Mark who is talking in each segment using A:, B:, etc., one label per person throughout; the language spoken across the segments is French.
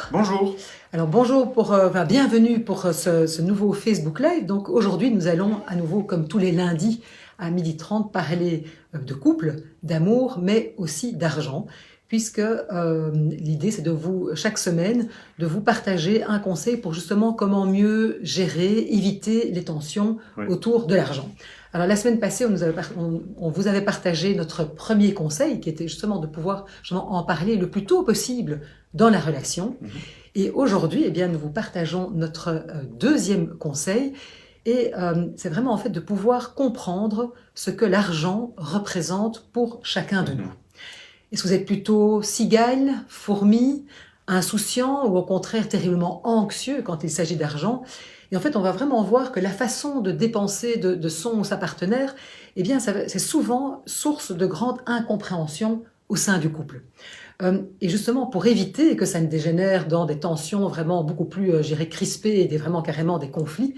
A: Bonjour.
B: Alors bonjour bienvenue pour ce nouveau Facebook Live. Donc aujourd'hui nous allons à nouveau comme tous les lundis à 12h30 parler de couple, d'amour mais aussi d'argent puisque l'idée c'est chaque semaine de vous partager un conseil pour justement comment mieux gérer, éviter les tensions autour de l'argent. Alors la semaine passée, on vous avait partagé notre premier conseil qui était justement de pouvoir en parler le plus tôt possible dans la relation. Et aujourd'hui, nous vous partageons notre deuxième conseil. Et c'est vraiment en fait de pouvoir comprendre ce que l'argent représente pour chacun de nous. Est-ce que vous êtes plutôt cigale, fourmi, insouciant ou au contraire terriblement anxieux quand il s'agit d'argent? Et en fait, on va vraiment voir que la façon de dépenser de son ou sa partenaire, c'est souvent source de grande incompréhension au sein du couple. Et justement, pour éviter que ça ne dégénère dans des tensions vraiment beaucoup plus, crispées et vraiment carrément des conflits,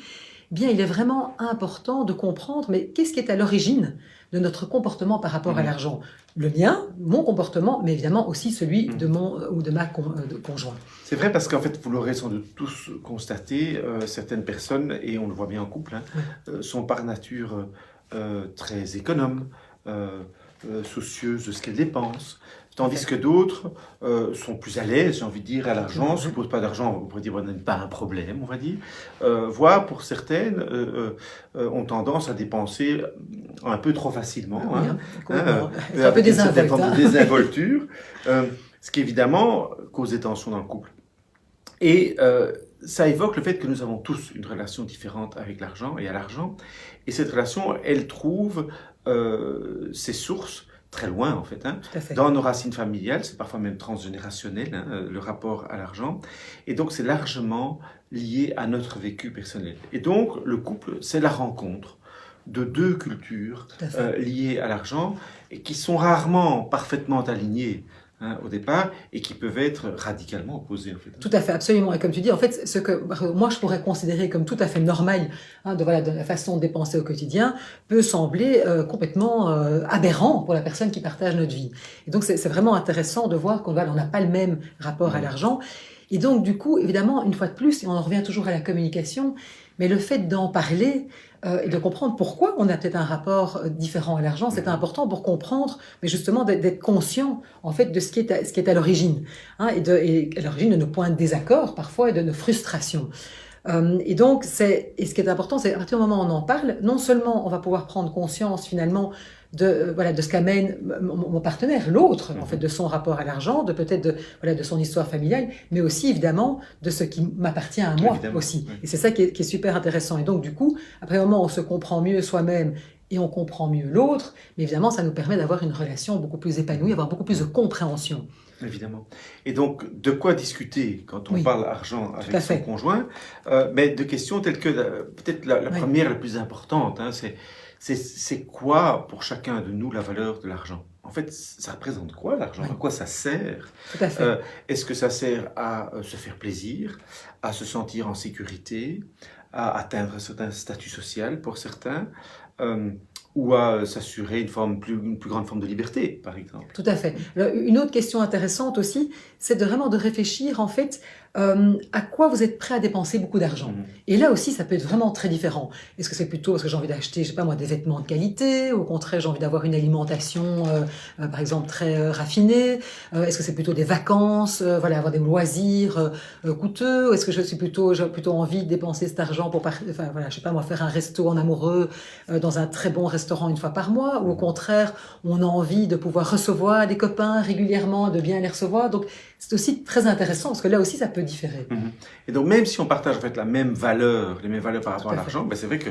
B: il est vraiment important de comprendre, mais qu'est-ce qui est à l'origine de notre comportement par rapport à l'argent? Le mien, mon comportement, mais évidemment aussi celui de mon ou de ma conjointe.
A: C'est vrai parce qu'en fait, vous l'aurez sans doute tous constaté, certaines personnes, et on le voit bien en couple, sont par nature très économes, soucieuses de ce qu'elles dépensent, tandis que d'autres sont plus à l'aise, j'ai envie de dire, à l'argent, ne se posent pas d'argent, on pourrait dire, on n'a pas un problème, on va dire, voire pour certaines, ont tendance à dépenser un peu trop facilement,
B: un peu
A: désinvolture, ce qui évidemment cause des tensions dans le couple. Et ça évoque le fait que nous avons tous une relation différente avec l'argent et à l'argent, et cette relation, elle trouve ses sources très loin en fait, dans nos racines familiales, c'est parfois même transgénérationnel, le rapport à l'argent, et donc c'est largement lié à notre vécu personnel. Et donc le couple, c'est la rencontre de deux cultures liées à l'argent, et qui sont rarement parfaitement alignées au départ, et qui peuvent être radicalement opposés en fait.
B: Tout à fait, absolument. Et comme tu dis, en fait, ce que moi je pourrais considérer comme tout à fait normal de la façon de dépenser au quotidien peut sembler complètement aberrant pour la personne qui partage notre vie. Et donc c'est vraiment intéressant de voir qu'on n'a pas le même rapport à l'argent. Et donc du coup, évidemment, une fois de plus, et on en revient toujours à la communication, mais le fait d'en parler et de comprendre pourquoi on a peut-être un rapport différent à l'argent, c'est important pour comprendre, mais justement d'être conscient en fait de ce qui est à l'origine, et à l'origine de nos points de désaccord parfois et de nos frustrations. Et donc, ce qui est important, c'est à partir du moment où on en parle, non seulement on va pouvoir prendre conscience finalement de ce qu'amène mon partenaire, l'autre, en fait, de son rapport à l'argent, peut-être de son histoire familiale, mais aussi évidemment de ce qui m'appartient à moi aussi. Et c'est ça qui est super intéressant. Et donc du coup, après un moment, on se comprend mieux soi-même et on comprend mieux l'autre, mais évidemment, ça nous permet d'avoir une relation beaucoup plus épanouie, avoir beaucoup plus de compréhension.
A: Évidemment. Et donc, de quoi discuter quand on parle argent avec son conjoint, mais de questions telles que, peut-être la première, la plus importante, c'est quoi pour chacun de nous la valeur de l'argent? En fait, ça représente quoi l'argent? À quoi ça sert?
B: Tout à fait.
A: Est-ce que ça sert à se faire plaisir, à se sentir en sécurité, à atteindre un certain statut social pour certains, ou à s'assurer une plus grande forme de liberté, par exemple?
B: Tout à fait. Une autre question intéressante aussi, c'est vraiment de réfléchir en fait à quoi vous êtes prêt à dépenser beaucoup d'argent. Et là aussi, ça peut être vraiment très différent. Est-ce que c'est plutôt parce que j'ai envie d'acheter, je sais pas moi, des vêtements de qualité, ou au contraire, j'ai envie d'avoir une alimentation, par exemple, très raffinée? Est-ce que c'est plutôt des vacances, avoir des loisirs coûteux? Est-ce que j'ai plutôt envie de dépenser cet argent pour, je sais pas moi, faire un resto en amoureux dans un très bon restaurant une fois par mois? Ou au contraire, on a envie de pouvoir recevoir des copains régulièrement, de bien les recevoir? Donc, c'est aussi très intéressant parce que là aussi, ça peut différer.
A: Et donc, même si on partage en fait les mêmes valeurs par rapport à l'argent, c'est vrai que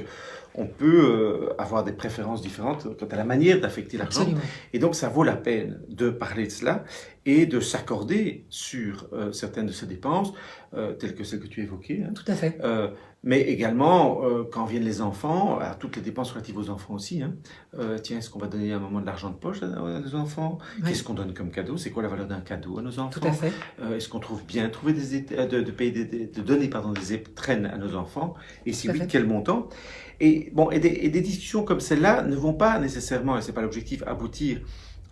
A: on peut avoir des préférences différentes quant à la manière d'affecter l'argent. Et donc, ça vaut la peine de parler de cela et de s'accorder sur certaines de ces dépenses, telles que celles que tu évoquais.
B: Tout à fait.
A: Mais également, quand viennent les enfants, à toutes les dépenses relatives aux enfants aussi. Tiens, est-ce qu'on va donner un moment de l'argent de poche à nos enfants? Qu'est-ce qu'on donne comme cadeau? C'est quoi la valeur d'un cadeau à nos enfants?
B: Tout à fait.
A: Est-ce qu'on trouve bien de donner des étrennes à nos enfants? Et si oui, quel montant? Et des discussions comme celle-là ne vont pas nécessairement, et ce n'est pas l'objectif, aboutir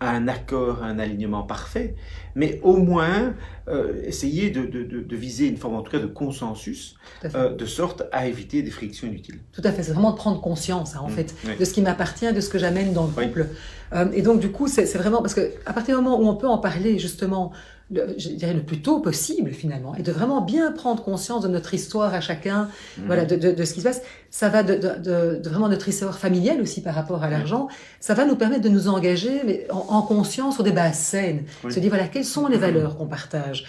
A: un accord, un alignement parfait, mais au moins essayer de viser une forme en tout cas de consensus,
B: Tout à fait.
A: de sorte à éviter des frictions inutiles.
B: Tout à fait, c'est vraiment de prendre conscience, hein, en fait,
A: Oui.
B: de ce qui m'appartient, de ce que j'amène dans le
A: Oui.
B: couple. Et donc, du coup, c'est vraiment parce qu'à partir du moment où on peut en parler, justement, je dirais le plus tôt possible, finalement, et de vraiment bien prendre conscience de notre histoire à chacun, voilà, de ce qui se passe, ça va de vraiment notre histoire familiale aussi par rapport à l'argent, ça va nous permettre de nous engager mais en conscience sur des bases saines.
A: Oui.
B: Se dire, voilà, quelles sont les valeurs qu'on partage,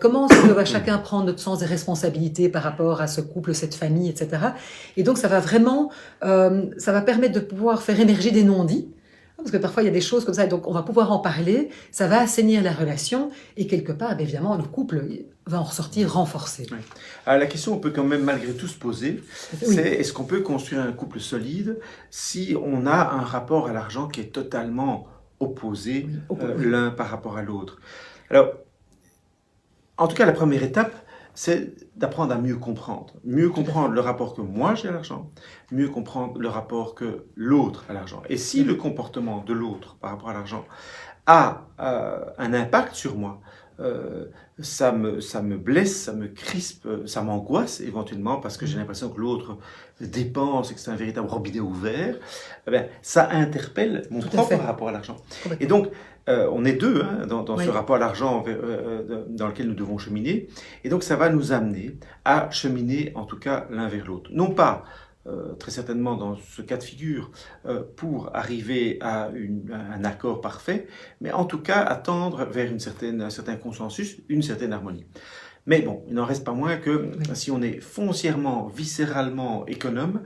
B: comment est-ce que va chacun prendre notre sens des responsabilités par rapport à ce couple, cette famille, etc. Et donc, ça va vraiment, ça va permettre de pouvoir faire émerger des non-dits. Parce que parfois, il y a des choses comme ça, donc on va pouvoir en parler, ça va assainir la relation, et quelque part, bien évidemment, le couple va en ressortir renforcé.
A: Oui. Alors, la question qu'on peut quand même malgré tout se poser,
B: Oui.
A: c'est est-ce qu'on peut construire un couple solide si on a un rapport à l'argent qui est totalement opposé l'un par rapport à l'autre? Alors, en tout cas, la première étape, c'est d'apprendre à mieux comprendre. Mieux comprendre le rapport que moi j'ai à l'argent, mieux comprendre le rapport que l'autre à l'argent. Et si le comportement de l'autre par rapport à l'argent a un impact sur moi, ça me blesse, ça me crispe, ça m'angoisse éventuellement parce que j'ai l'impression que l'autre dépense et que c'est un véritable robinet ouvert, eh bien, ça interpelle mon propre rapport à l'argent. Et donc, on est deux dans ce rapport à l'argent dans lequel nous devons cheminer. Et donc, ça va nous amener à cheminer, en tout cas, l'un vers l'autre. Non pas, très certainement dans ce cas de figure, pour arriver à un accord parfait, mais en tout cas, à tendre vers un certain consensus, une certaine harmonie. Mais bon, il n'en reste pas moins que si on est foncièrement, viscéralement économe,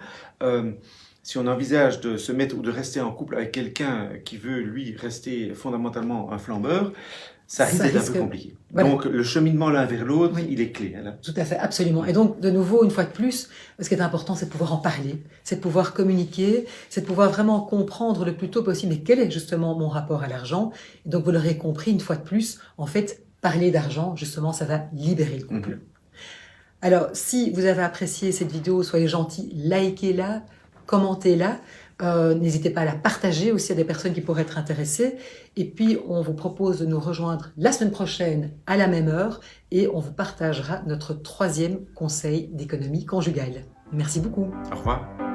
A: si on envisage de se mettre ou de rester en couple avec quelqu'un qui veut, lui, rester fondamentalement un flambeur, ça risque d'être un peu compliqué. Voilà. Donc, le cheminement l'un vers l'autre, il est clé. Là.
B: Tout à fait, absolument. Et donc, de nouveau, une fois de plus, ce qui est important, c'est de pouvoir en parler, c'est de pouvoir communiquer, c'est de pouvoir vraiment comprendre le plus tôt possible mais quel est justement mon rapport à l'argent. Et donc, vous l'aurez compris, une fois de plus, en fait, parler d'argent, justement, ça va libérer le couple. Alors, si vous avez apprécié cette vidéo, soyez gentils, likez-la, commentez-la. N'hésitez pas à la partager aussi à des personnes qui pourraient être intéressées. Et puis, on vous propose de nous rejoindre la semaine prochaine à la même heure et on vous partagera notre 3e conseil d'économie conjugale. Merci beaucoup.
A: Au revoir.